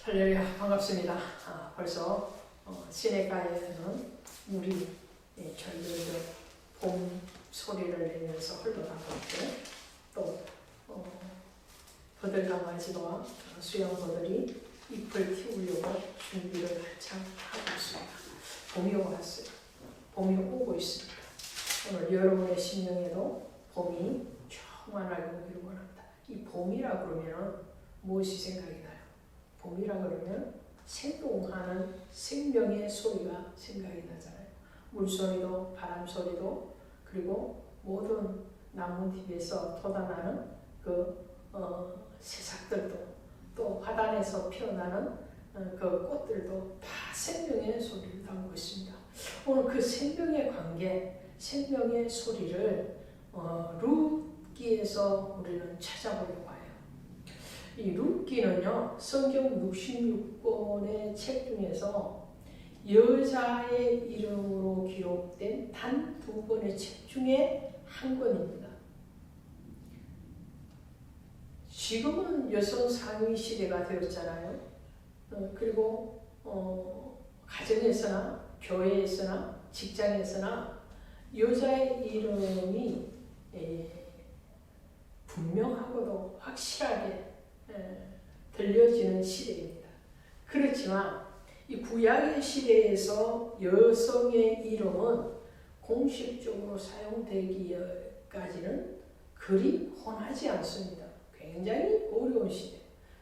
할렐루야, 반갑습니다. 벌써 시내가에는 물이 절절절 봄 소리를 내면서 흘러나가고 또 버들강아지와 수영버들이 잎을 틔우려고 준비를 한참 하고 있습니다. 봄이 왔어요. 봄이 오고 있습니다. 오늘 여러분의 심령에도 봄이 충만하게 오기를 원합니다. 이 봄이라 그러면 무엇이 생각이 나요? 봄이라 그러면 생동하는 생명의 소리가 생각이 나잖아요. 물소리도 바람소리도 그리고 모든 나뭇잎에서 돋아나는 새싹들도 또 화단에서 피어나는 그 꽃들도 다 생명의 소리를 담고 있습니다. 오늘 그 생명의 관계, 생명의 소리를 룻기에서 우리는 찾아보려고 해요. 이 룻기는요, 성경 66권의 책 중에서 여자의 이름으로 기록된 단 2권의 책 중에 한 권입니다. 지금은 여성 상위 시대가 되었잖아요. 그리고 가정에서나 교회에서나 직장에서나 여자의 이름이 분명하고도 확실하게 들려지는 시대입니다. 그렇지만 이 구약의 시대에서 여성의 이름은 공식적으로 사용되기까지는 그리 흔하지 않습니다. 굉장히 어려운 시대.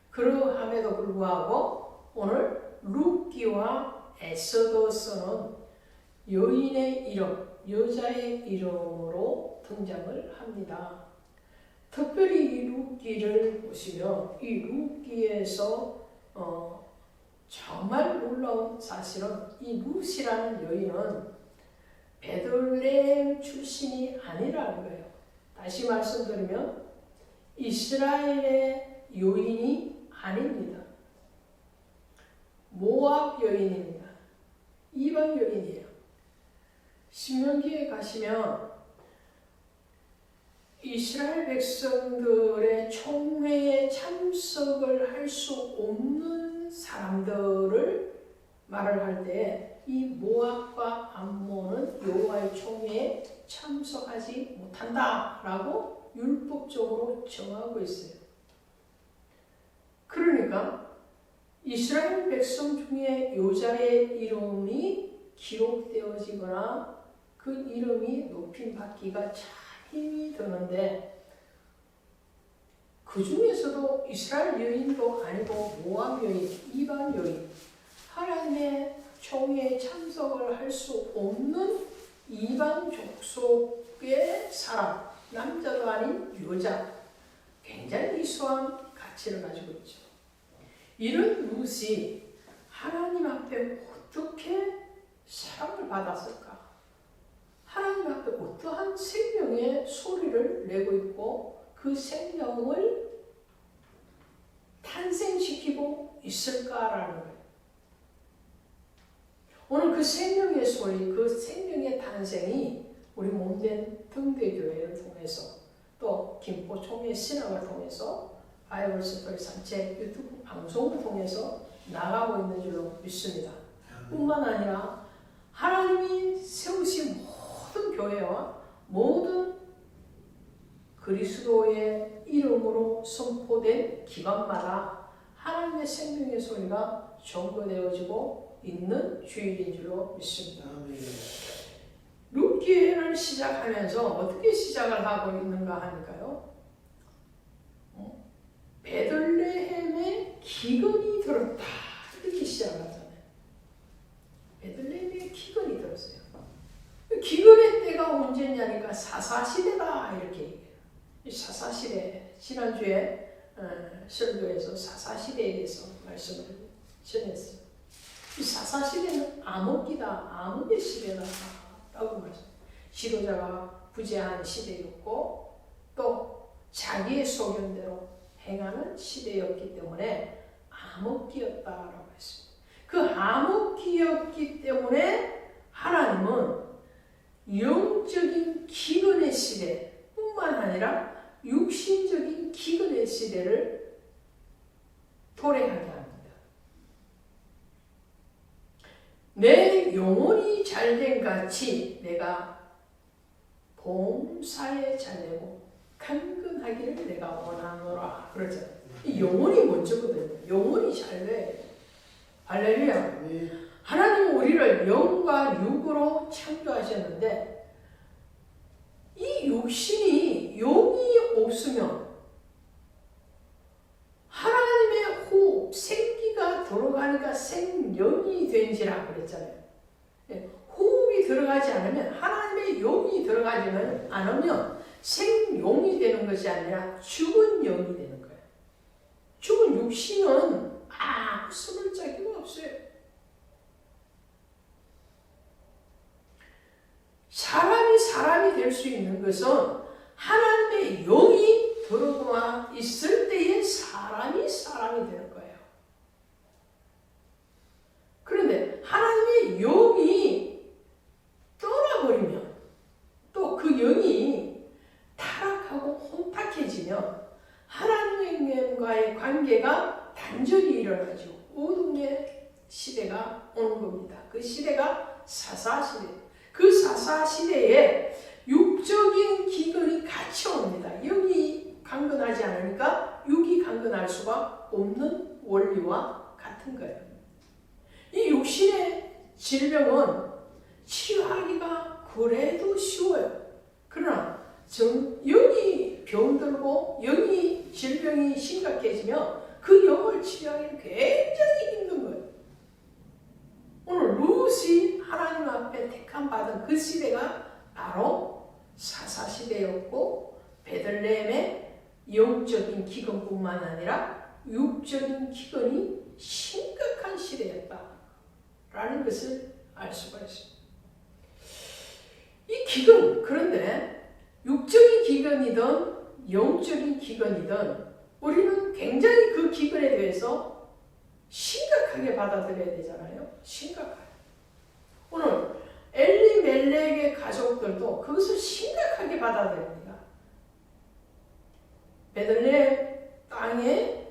그러함에도 불구하고 오늘 룻기와 에스더서는 여인의 이름, 여자의 이름으로 등장을 합니다. 특별히 이 룻기를 보시면 이 룻기에서 정말 놀라운 사실은 이 룻이라는 여인은 베들레헴 출신이 아니라는 거예요. 다시 말씀드리면 이스라엘의 여인이 아닙니다. 모압 여인입니다. 이방 여인이에요. 신명기에 가시면 이스라엘 백성들의 총회에 참석을 할 수 없는 사람들을 말을 할 때 이 모압과 암몬은 여호와의 총회에 참석하지 못한다라고 율법적으로 정하고 있어요. 그러니까 이스라엘 백성 중에 여자의 이름이 기록되어지거나 그 이름이 높임받기가 참 힘이 드는데 그 중에서도 이스라엘 여인도 아니고 모압 여인, 이방 여인, 하나님의 총회에 참석을 할 수 없는 이방 족속의 사람, 남자도 아닌 여자, 굉장히 이수한 가치를 가지고 있죠. 이런 룻이 하나님 앞에 어떻게 사랑을 받았을까? 하나님 앞에 어떠한 생명의 소리를 내고 있고 그 생명을 탄생시키고 있을까라는 거예요. 오늘 그 생명의 소리, 그 생명의 탄생이 우리 몸된 등대교회를 통해서 또 김포총회 신학을 통해서 바이블 스토리 산책 유튜브 방송을 통해서 나가고 있는 줄로 믿습니다. 뿐만 아니라 하나님이 세우신 모든 교회와 모든 그리스도의 이름으로 선포된 기관마다 하나님의 생명의 소리가 전거되어지고 있는 주일인 줄로 믿습니다. 룻기를 시작하면서 어떻게 시작을 하고 있는가 하니까요. 베들레헴에 기근이 들었다 이렇게 시작을 하잖아요. 베들레헴에 기근이 들었어요. 기근의 때가 언제냐니까 사사시대다 이렇게 얘기해요. 이 사사시대, 지난주에 설교에서 사사시대에 대해서 말씀을 전했어요. 이 사사시대는 암흑기다, 암흑의 시대다 라고 말씀해요. 지도자가 부재한 시대였고 또 자기의 소견대로 행하는 시대였기 때문에 암흑기였다라고 했습니다. 그 암흑기였기 때문에 하나님은 영적인 기근의 시대뿐만 아니라 육신적인 기근의 시대를 도래하게 합니다. 내 영혼이 잘된 같이 내가 봉사에 잘되고 강건하기를 내가 원하노라 그러잖아요. 이 영혼이 먼저거든요. 영혼이 잘돼. 할렐루야. 하나님은 우리를 영과 육으로 창조하셨는데 이 육신이 영이 없으면 하나님의 호흡, 생기가 들어가니까 생영이 된지라 그랬잖아요. 호흡이 들어가지 않으면 하나님의 영이 들어가지 않으면 생용이 되는 것이 아니라 죽은 영이 되는 거예요. 죽은 육신은 아무 숨을 자기가 없어요. 사람이 될 수 있는 것은 하나님의 영이 들어와 있을 때에 사람이 되는 거예요. 그런데 하나님의 영이 떠나버리면 또 그 영이 타락하고 혼탁해지면 하나님과의 관계가 단절이 일어나죠. 어둠의 시대가 오는 겁니다. 그 시대가 사사시대. 그 사사시대에 육적인 기근이 같이 옵니다. 영이 강건하지 않으니까 육이 강건할 수가 없는 원리와 같은 거예요. 이 육신의 질병은 치료하기가 그래도 쉬워요. 그러나 영이 병들고 영이 질병이 심각해지면 그 영을 치료하기는 굉장히 힘든 거예요. 오늘 룻이 하나님 앞에 택함 받은 그 시대가 바로 사사시대였고 베들레헴의 영적인 기근뿐만 아니라 육적인 기근이 심각한 시대였다라는 것을 알 수가 있습니다. 이 기근, 그런데 육적인 기근이든 영적인 기근이든 우리는 굉장히 그 기근에 대해서 심각하게 받아들여야 되잖아요. 심각하게. 오늘 엘리멜렉의 가족들도 그것을 심각하게 받아들입니다. 베들레헴 땅에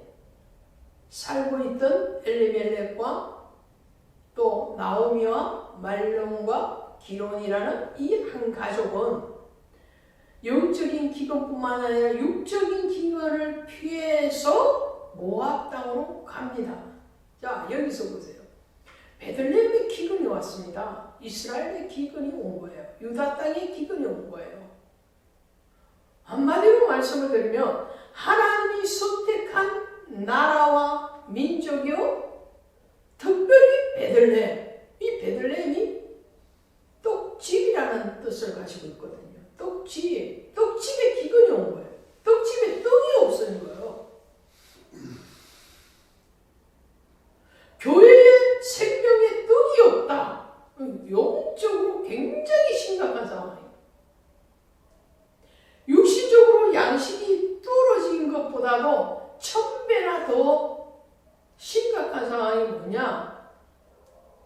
살고 있던 엘리멜렉과 또 나오미와 말론과 기론이라는 이 한 가족은 영적인 기근뿐만 아니라 육적인 기근을 피해서 모압 땅으로 갑니다. 자, 여기서 보세요. 베들레헴의 기근이 왔습니다. 이스라엘의 기근이 온 거예요. 유다 땅의 기근이 온 거예요. 한마디로 말씀을 드리면 하나님이 선택한 나라와 민족이요, 특별히 베들레헴. 이 베들레헴이 떡집이라는 뜻을 가지고 있거든요. 떡집에 기근이 온 거예요. 떡집에 떡이 없어진 거예요. 교회에 생명의 떡이 없다. 영적으로 굉장히 심각한 상황이에요. 육신적으로 양식이 떨어진 것보다도 1000배나 더 심각한 상황이 뭐냐?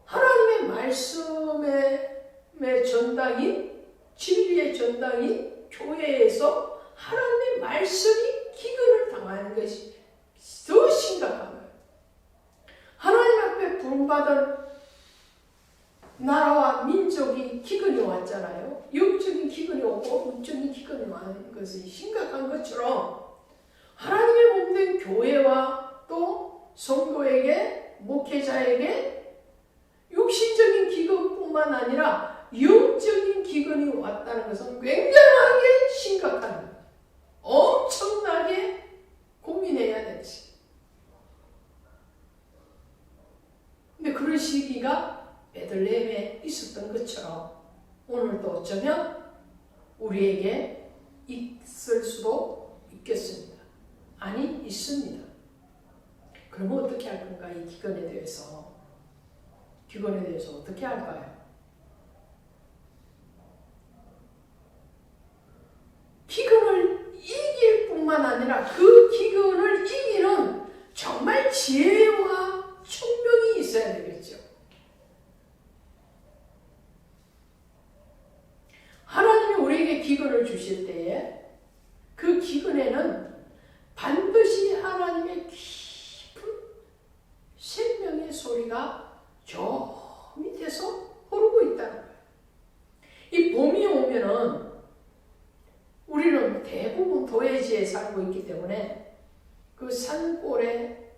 하나님의 말씀의 전당인, 진리의 전당인 교회에서 하나님의 말씀이 기근을 당하는 것이 더 심각한 거예요. 하나님 앞에 부름받은 나라와 민족이 기근이 왔잖아요. 영적인 기근이 오고 육적인 기근이 오는 것이 심각한 것처럼 하나님의 몸된 교회와 또 성도에게, 목회자에게 육신적인 기근뿐만 아니라 영적인 기근이 왔다는 것은 굉장하게 심각한 거예요. 엄청나게 고민해야 되지. 근데 그런 시기가 베들레헴에 있었던 것처럼 오늘도 어쩌면 우리에게 있을 수도 있겠습니다. 아니, 있습니다. 그러면 어떻게 할 건가? 이 기근에 대해서 어떻게 할까요? 기근을 이길 뿐만 아니라 그 기근을 이기는 정말 지혜와 총명이 있어야 되겠죠. 하나님이 우리에게 기근을 주실 때에 그 기근에는 반드시 하나님의 깊은 생명의 소리가 저 밑에서 고래지에 살고 있기 때문에 그 산골에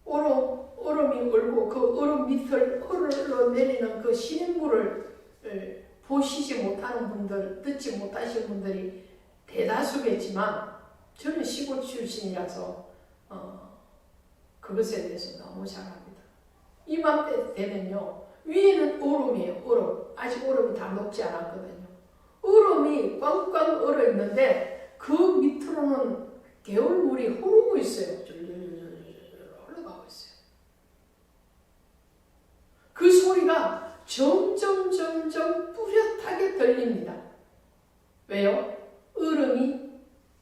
얼음이 얼고 그 얼음 밑을 흘러내리는 그 시냇물을 보시지 못하는 분들, 듣지 못하신 분들이 대다수겠지만 저는 시골 출신이라서 그것에 대해서 너무 잘 압니다. 이맘때 되면요, 위에는 얼음이에요. 얼음. 아직 얼음이 다 녹지 않았거든요. 얼음이 꽝꽝 얼어 있는데 그 밑으로는 개울물이 흐르고 있어요. 흘러가고 있어요. 그 소리가 점점 뚜렷하게 들립니다. 왜요? 얼음이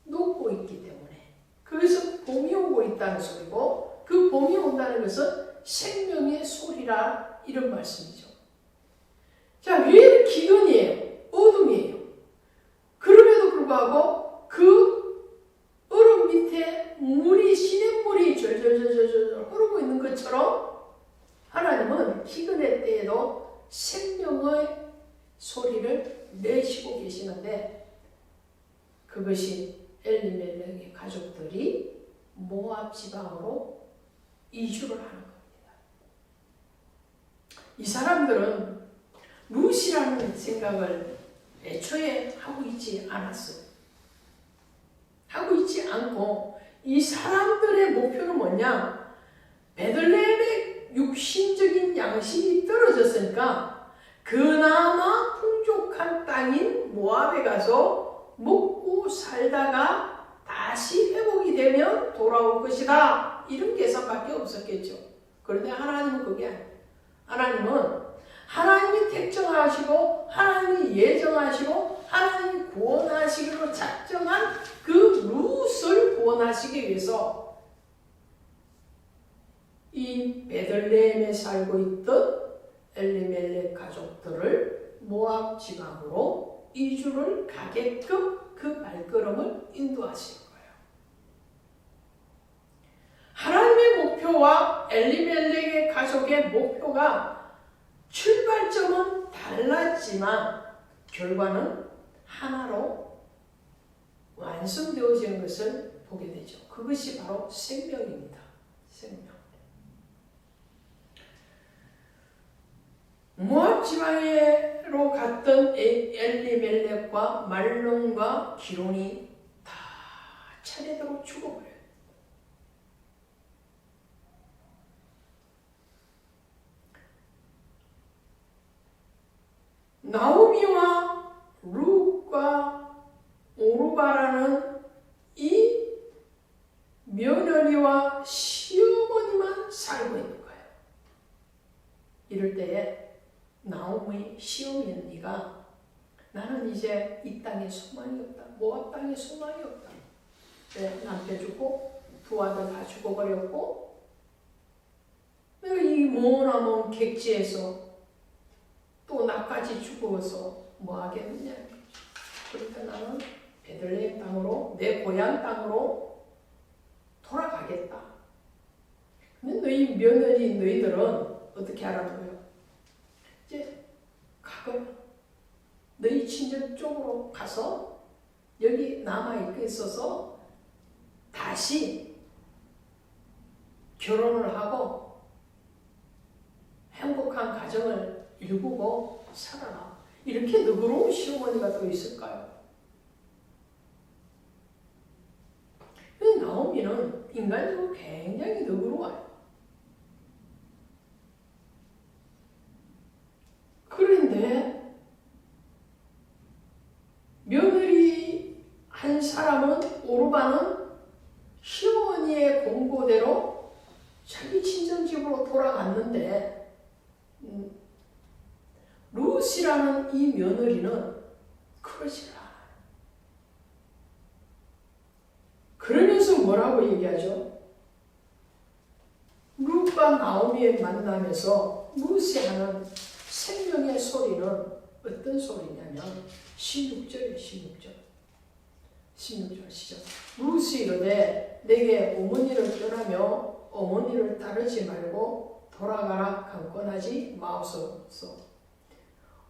녹고 있기 때문에. 그래서 봄이 오고 있다는 소리고, 그 봄이 온다는 것은 생명의 소리라 이런 말씀이죠. 자, 위에는 기근이에요. 어둠이에요. 그럼에도 불구하고 그 얼음 밑에 물이, 시냇물이 절절절절 흐르고 있는 것처럼 하나님은 기근의 때에도 생명의 소리를 내시고 계시는데, 그것이 엘리멜렉의 가족들이 모압 지방으로 이주를 하는 겁니다. 이 사람들은 룻이라는 생각을 애초에 하고 있지 않았어요. 하고 있지 않고, 이 사람들의 목표는 뭐냐? 베들레헴의 육신적인 양식이 떨어졌으니까 그나마 풍족한 땅인 모압에 가서 먹고 살다가 다시 회복이 되면 돌아올 것이다. 이런 계산밖에 없었겠죠. 그런데 하나님은 그게 아니에요. 하나님은 하나님이 택정하시고 하나님이 예정하시고 하나님이 구원하시기로 작정한 그 룻을 구원하시기 위해서 이 베들레헴에 살고 있던 엘리멜렉 가족들을 모압 지방으로 이주를 가게끔 그 발걸음을 인도하신 거예요. 하나님의 목표와 엘리멜렉의 가족의 목표가 출발점은 달랐지만 결과는 하나로 완성되어지는 것을 보게 되죠. 그것이 바로 생명입니다. 생명. 모압 지방으로 갔던 엘리멜렉과 말론과 기론이 다 차례대로 죽어버려요. 나오미와 룻과 오르바라는 이 며느리와 시어머니만 살고 있는 거예요. 이럴 때에 나오미 시어머니가 나는 이제 이 땅에 소망이 없다. 모압 땅에 소망이 없다. 네, 남편 죽고 두 아들 다 죽어버렸고 내가 이 머나먼 객지에서 또 나까지 죽어서 뭐 하겠느냐. 그러니까 나는 베들레헴 땅으로, 내 고향 땅으로 돌아가겠다. 근데 너희 며느리 너희들은 어떻게 하라고요? 이제 가거라. 너희 친정 쪽으로 가서 여기 남아있고 있어서 다시 결혼을 하고 행복한 가정을 일구고 살아라. 이렇게 너그러운 시어머니가 또 있을까요? 나오미는 인간적으로 굉장히 너그러워요. 그런데 며느리 한 사람은, 오르바는 시어머니의 공고대로 자기 친정집으로 돌아갔는데 룻이라는 이 며느리는 그러지 않아요. 그러면서 뭐라고 얘기하죠? 룻과 나오미의 만남에서 룻이 하는 생명의 소리는 어떤 소리냐면 16절이에요. 16절 시작. 룻이 이르되 내게 어머니를 떠나며 어머니를 따르지 말고 돌아가라 강권하지 마옵소서.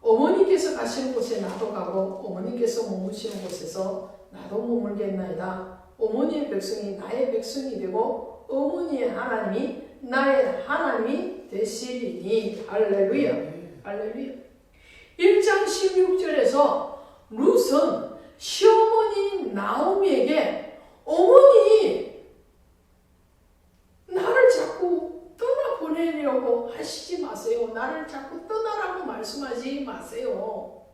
어머니께서 가시는 곳에 나도 가고 어머니께서 머무시는 곳에서 나도 머물겠나이다. 어머니의 백성이 나의 백성이 되고 어머니의 하나님이 나의 하나님이 되시리니. 할렐루야. 할렐루야. 1장 16절에서 룻은 시어머니 나오미에게 어머니 나를 자꾸 떠나보내려고 하시지 마세요. 나를 자꾸 떠나라고 말씀하지 마세요.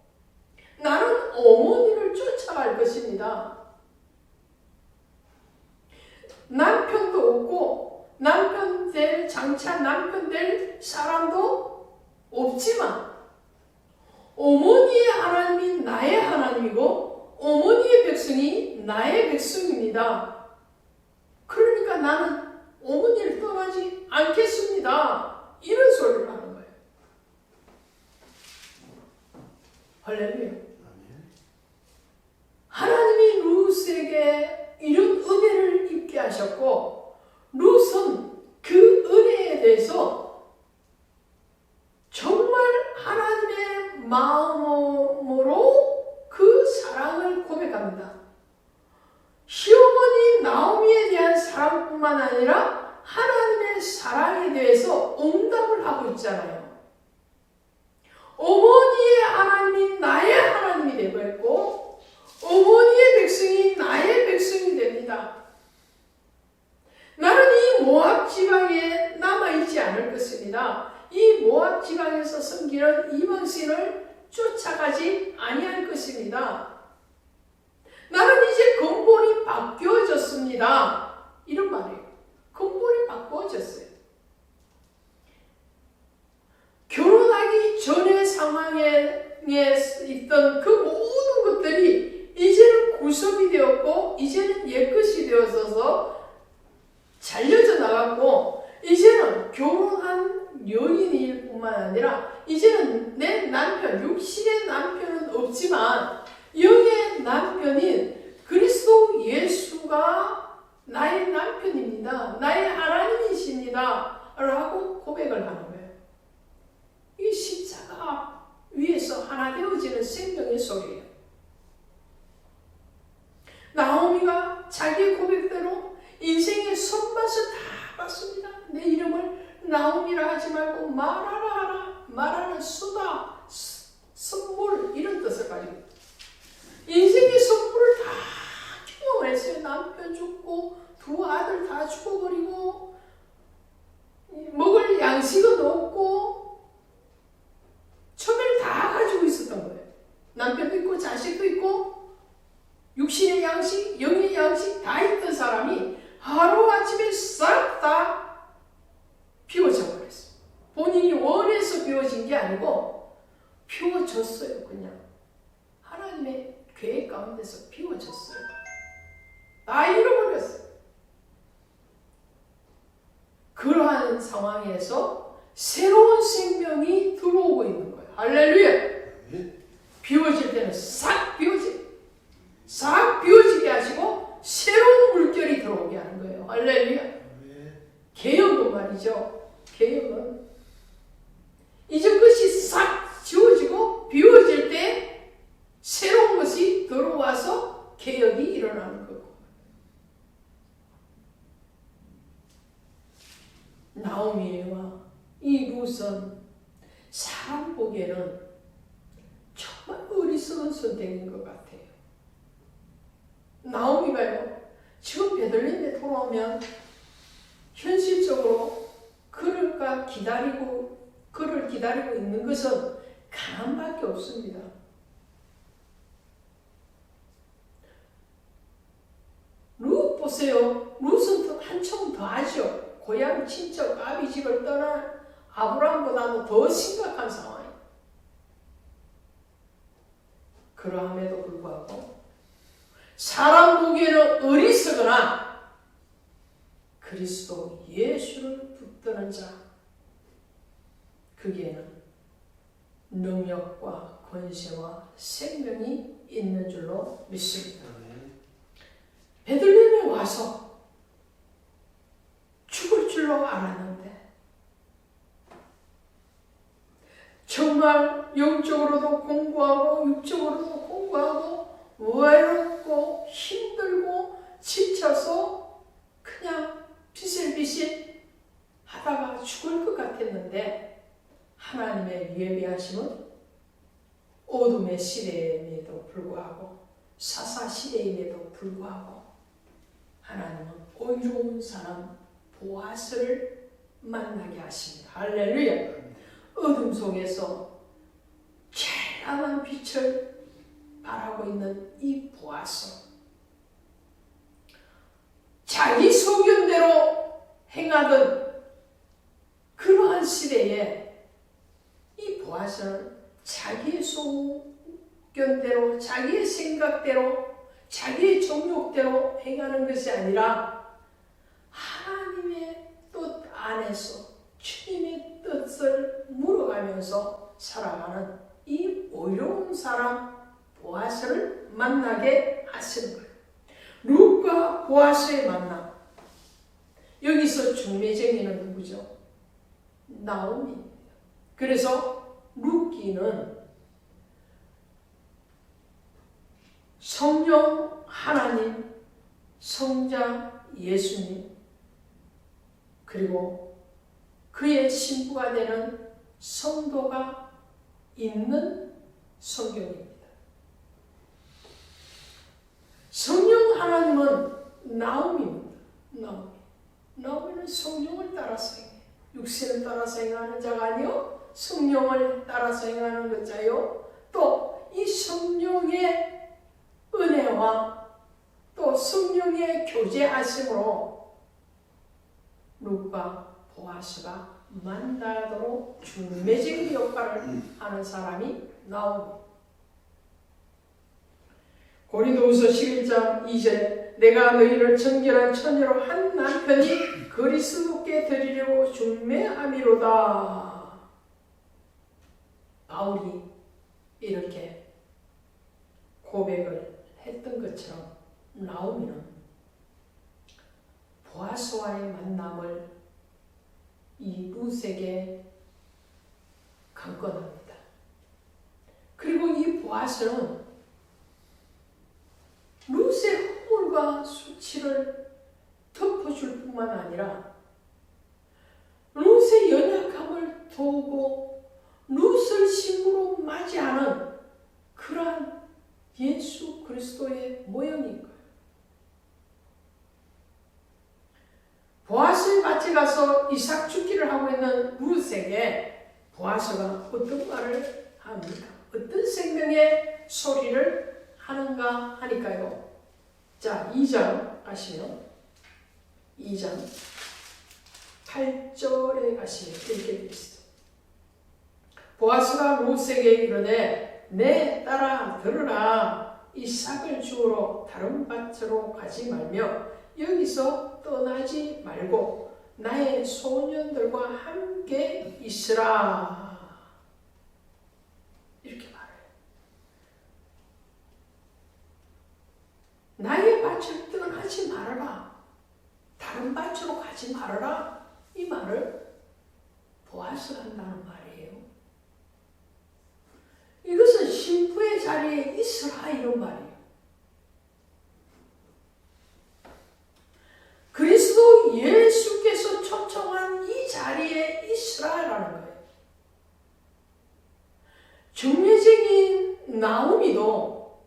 나는 어머니를 쫓아갈 것입니다. 남편도 없고 남편 될 장차 남편 될 사람도 없지만 어머니의 하나님이 나의 하나님이고 어머니의 백성이 나의 백성입니다. 그러니까 나는 어머니를 떠나지 않겠습니다. 이런 소리를 하는 거예요. 할렐루야. 하나님이 룻에게 이런 은혜를 입게 하셨고 룻은 그 은혜에 대해서 정말 하나님의 마음으로 그 사랑을 고백합니다. 시어머니 나오미에 대한 사랑뿐만 아니라 하나님의 사랑에 대해서 응답을 하고 있잖아요. 어머니의 하나님이 나의 하나님이 되고 있고 어머니의 백성이 나의 백성이 됩니다. 나는 이 모압 지방에 남아있지 않을 것입니다. 이 모압 지방에서 섬기는 이방신을 쫓아가지 아니할 것입니다. 나는 이제 근본이 바뀌어졌습니다. 이런 말이에요. 근본이 바꿔졌어요. 결혼하기 전의 상황에 있던 그 모든 것들이 이제는 구속이 되었고 이제는 옛것이 되어서 잘려져 나갔고 이제는 결혼한 여인일 뿐만 아니라 이제는 내 남편, 육신의 남편은 없지만 영의 남편인 그리스도 예수가 나의 남편입니다. 나의 하나님이십니다. 라고 고백을 하는 거예요. 이 십자가 위에서 하나 되어지는 생명의 소리예요. 나오미가 자기의 고백대로 인생의 손맛을 다 봤습니다. 내 이름을 나오미라 하지 말고 말하라 하라. 말하는 수다, 선물 이런 뜻을 가지고 인생의 선물을 다 경험했어요. 남편 죽고 두 아들 다 죽어버리고 먹을 양식은 없고 처음에는 다 가지고 있었던 거예요. 남편도 있고 자식도 있고 육신의 양식, 영의 양식 다 있던 사람이 하루아침에 싹 다 비워져 버렸어요. 본인이 원해서 비워진 게 아니고 비워졌어요. 그냥 하나님의 계획 가운데서 비워졌어요. 다 잃어버렸어요. 그러한 상황에서 새로운 생명이 들어오고 있는 거예요. 할렐루야. 비워질 때는 싹 비워지게 하시고 새로운 물결이 들어오게 하는 거예요. 할렐루야. 개혁은 말이죠. 개혁은 이전 것이 싹 지워지고 비워질 때 새로운 것이 들어와서 개혁이 일어나는 거고. 나오미와 이 룻은 사람 보기에는 정말 어리석은 선택인 것 같아요. 나오미가요, 지금 베들레헴에 돌아오면 현실적으로 그를 기다리고 있는 것은 가난밖에 없습니다. 룻 보세요. 룻은 한층 더 하죠. 고향 친척 아비 집을 떠난 아브라함보다도 더 심각한 상황이에요. 그러함에도 불구하고 사람 보기에는 어리석으나 그리스도 예수를 붙드는 자, 거기에는 능력과 권세와 생명이 있는 줄로 믿습니다. 베들레헴에 와서 죽을 줄로 알았는데 정말 영적으로도 공부하고 육적으로도 공부하고 외롭고 힘들고 지쳐서 그냥 비실비실 하다가 죽을 것 같았는데 하나님의 예비하심은 어둠의 시대임에도 불구하고 사사 시대임에도 불구하고 하나님은 의로운 사람 보아스를 만나게 하십니다. 할렐루야. 어둠 속에서 찬란한 빛을 바라고 있는 이 보아스, 자기 소견대로 행하던 그러한 시대에 이 보아스는 자기의 소견대로, 자기의 생각대로, 자기의 정욕대로 행하는 것이 아니라 하나님의 뜻 안에서 주님의 뜻을 물어가면서 살아가는 이 어려운 사람 보아스를 만나게 하시는 거예요. 룻과 보아스의 만남. 여기서 중매쟁이는 누구죠? 나오미입니다. 그래서 룻기는 성령 하나님, 성자 예수님, 그리고 그의 신부가 되는 성도가 있는 성경입니다. 성령 하나님은 나오미입니다. 나오미는 성령을 따라서 행해요. 육신을 따라서 행하는 자가 아니요 성령을 따라서 행하는 것 자요. 또 이 성령의 은혜와 또 성령의 교제하심으로 룻과 보아스가 만나도록 중매쟁이 역할을 하는 사람이 나오고, 고린도후서 11장 2절 내가 너희를 정결한 처녀로 한 남편이 그리스도께 드리려고 중매함이로다. 바울이 이렇게 고백을 했던 것처럼 나오미는 보아스와의 만남을 이 룻에게 강권합니다. 그리고 이 보아스는 룻의 허물과 수치를 덮어줄 뿐만 아니라 룻의 연약함을 도우고 룻을 신부로 맞이하는 그러한 예수 그리스도의 모형인 거예요. 보아스의 밭에 가서 이삭 죽기를 하고 있는 룻에게 보아스가 어떤 말을 합니까? 어떤 생명의 소리를 하는가 하니까요. 자, 2장 가시면 2장 8절에 가시면 이렇게 되어 있습니다. 보아스가 룻에게 이르되 내 딸아 들으라. 이삭을 주우러 다른 밭으로 가지 말며 여기서 떠나지 말고 나의 소년들과 함께 있으라. 이렇게 말해요. 나의 밭을 떠나지 말아라. 다른 밭으로 가지 말아라. 이 말을 보아스가 한다는 말이에요. 이것은 신부의 자리에 있으라 이런 말이에요. 그리스도 예수께서 초청한 이 자리에 있으라라는 거예요. 중매쟁이인 나오미도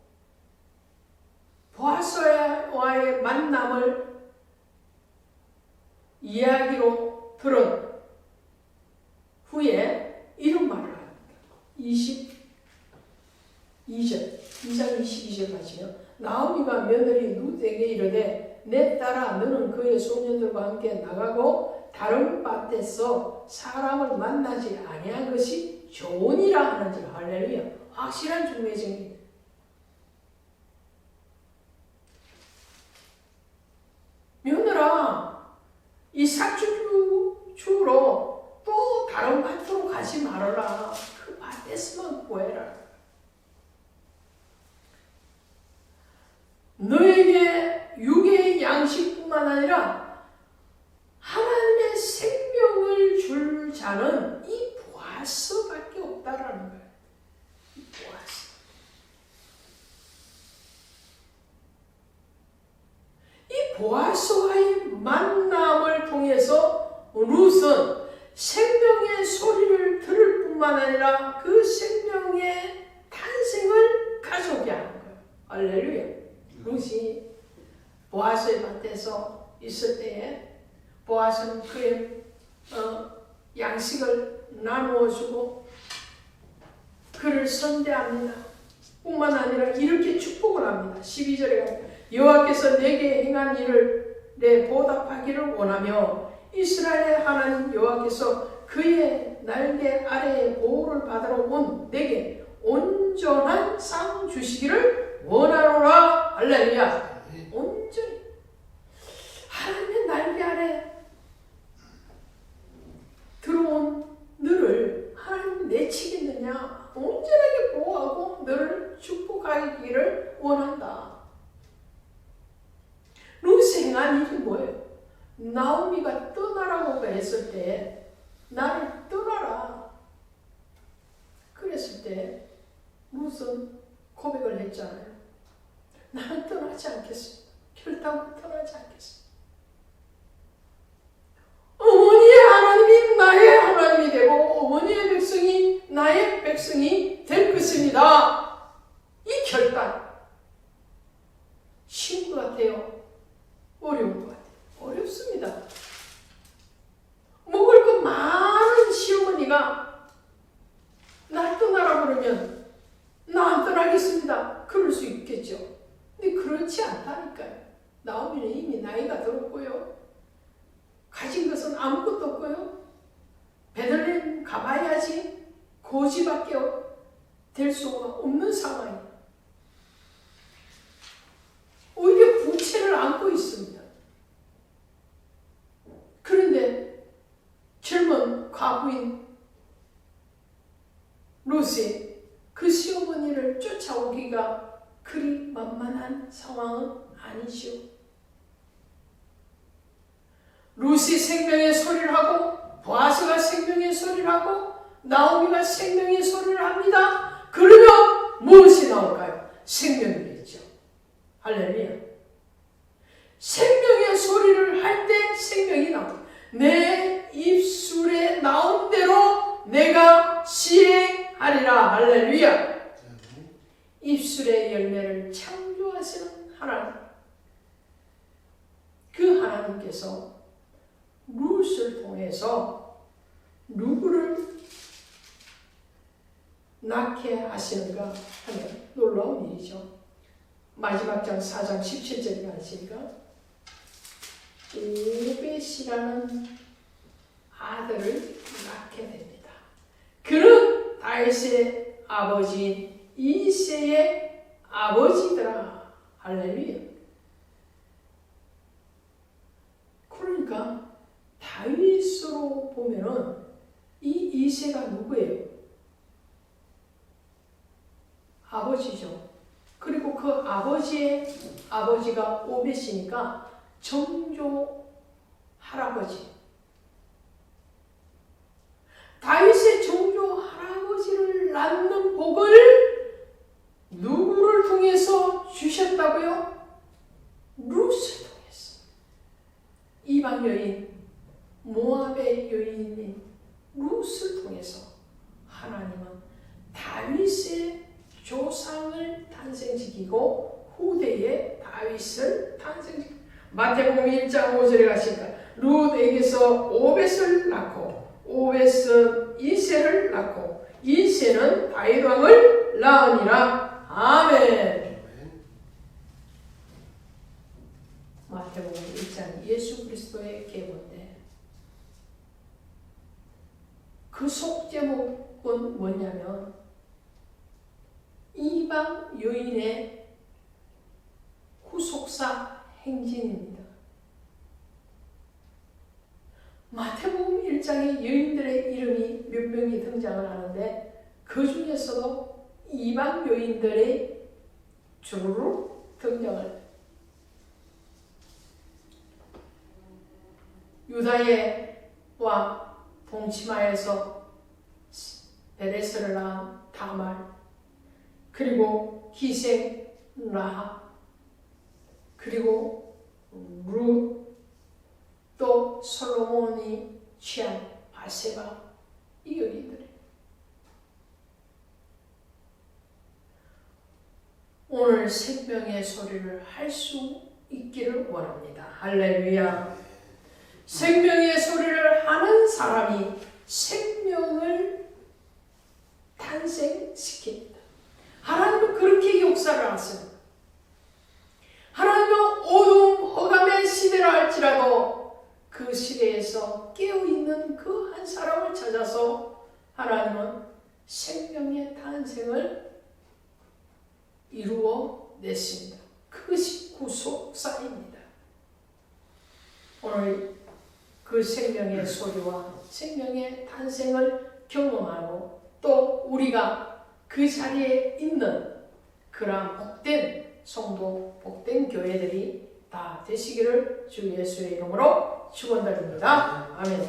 보아스와의 만남을 이야기로 들은 후에 이런 말을 합니다. 2장 22절 가시면 나오미가 며느리 룻에게 이르되 내 딸아 너는 그의 소년들과 함께 나가고 다른 밭에서 사람을 만나지 아니한 것이 좋으니라 하는지. 할렐루야. 확실한 중매쟁이. 며느라 이삭 주우러 또 다른 밭으로 가지 말아라. 그 밭에서만 구해라. 너에게 육의 양식뿐만 아니라 하나님의 생명을 줄 자는 이 보아스밖에 없다라는 거예요. 이 보아스. 보아스와의 만남을 통해서 룻은 생명의 소리를 들을 뿐만 아니라 그 생명의 탄생을 가져오게 하는 거예요. 할렐루야. 룻이 보아스의 밭에서 있을 때에 보아스는 그의 양식을 나누어 주고 그를 선대합니다. 뿐만 아니라 이렇게 축복을 합니다. 12절에 가면 여호와께서 내게 행한 일을 내 보답하기를 원하며 이스라엘의 하나님 여호와께서 그의 날개 아래에 보호를 받으러 온 내게 온전한 상 주시기를 원하노라. 할렐루야. 온전히 하나님의 날개 아래 들어온 너를 하나님 내치겠느냐? 온전하게 보호하고 너를 축복하기를 원한다. 룻이 행한 일이 뭐예요? 나오미가 떠나라고 했을 때 나를 떠나라 그랬을 때 룻은 고백을 했잖아요. 나는 떠나지 않겠습니다. 결단코 떠나지 않겠습니다. 어머니의 하나님이 나의 하나님이 되고 어머니의 백성이 나의 백성이 될 것입니다. 이 결단 쉬운 것 같아요? 어려운 것 같아요? 어렵습니다. 먹을 것 많은 시어머니가 날 떠나라 그러면 나 안 떠나겠습니다. 그럴 수 있겠죠. 근데 그렇지 않다니까요. 나오미는 이미 나이가 들었고요. 가진 것은 아무것도 없고요. 베들레헴 가봐야지 고지밖에 될 수가 없는 상황이에요. 오히려 부채를 안고 있습니다. 그런데 젊은 과부인 룻이 그 시어머니를 쫓아오기가 그리 만만한 상황은 아니죠. 룻이 생명의 소리를 하고 보아스가 생명의 소리를 하고 나오미가 생명의 소리를 합니다. 그러면 무엇이 나올까요? 생명이겠죠. 할렐루야. 생명의 소리를 할 때 생명이 나옵니다. 내 입술에 나온 대로 내가 시행하리라. 할렐루야. 입술의 열매를 창조하시는 하나님. 그 하나님께서 룻을 통해서 누구를 낳게 하시는가 하면 놀라운 일이죠. 마지막 장 4장 17절에 가시니까 오벳이라는 아들을 낳게 됩니다. 그는 다윗의 아버지인 이새의 아버지더라. 할렐루야. 그러니까 다윗으로 보면은 이 이새가 누구예요? 아버지죠. 그리고 그 아버지의 아버지가 오벳이니까 정조 할아버지. 다윗의 정조 할아버지를 낳는 복을 누구를 통해서 주셨다고요? 룻을 통해서. 이방 여인, 모압의 여인인 룻을 통해서 하나님은 다윗의 조상을 탄생시키고 후대에 다윗을 탄생시키고 마태복음 1장 5절에 가시니까 룻에게서 오벳을 낳고 오벳은 이새를 낳고 이새는 다윗 왕을 낳으니라. 아멘. 마태복음 1장 예수 그리스도의 계보인데 그 속제목은 뭐냐면 이방 여인의 후속사 행진입니다. 마태복음 1장에 여인들의 이름이 몇 명이 등장을 하는데 그 중에서도 이방 여인들의 주로 등장을 유다의 왕 동치마에서 베레스를 낳은 다말, 그리고 기생 라합, 그리고 룻, 또 솔로몬이 취한 바세바 이 여인들이 오늘 생명의 소리를 할 수 있기를 원합니다. 할렐루야. 생명의 소리를 하는 사람이 생명을 탄생시킵니다. 하나님은 그렇게 역사를 하십니다. 하나님은 어두움 허감의 시대라 할지라도 그 시대에서 깨어있는 그 한 사람을 찾아서 하나님은 생명의 탄생을 이루어 냈습니다. 그것이 구속사입니다. 오늘 그 생명의 소리와 생명의 탄생을 경험하고 또 우리가 그 자리에 있는 그러한 복된 성도, 복된 교회들이 다 되시기를 주 예수의 이름으로 축원드립니다. 아멘.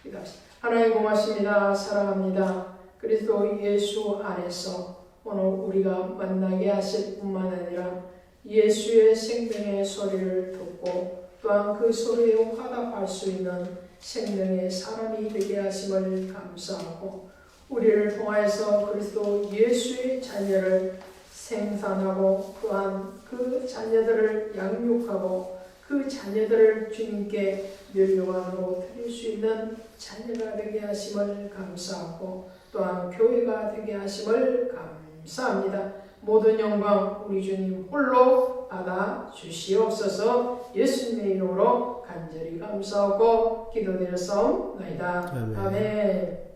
기도합시다. 하나님 고맙습니다. 사랑합니다. 그리스도 예수 안에서 오늘 우리가 만나게 하실 뿐만 아니라 예수의 생명의 소리를 듣고 또한 그 소리에 화답할 수 있는 생명의 사람이 되게 하심을 감사하고 우리를 통하여서 그리스도 예수의 자녀를 생산하고 또한 그 자녀들을 양육하고 그 자녀들을 주님께 멸류관으로 드릴 수 있는 자녀가 되게 하심을 감사하고 또한 교회가 되게 하심을 감사합니다. 모든 영광 우리 주님 홀로 받아 주시옵소서. 예수님의 이름으로 간절히 감사하고 기도드렸사옵나이다. 아멘.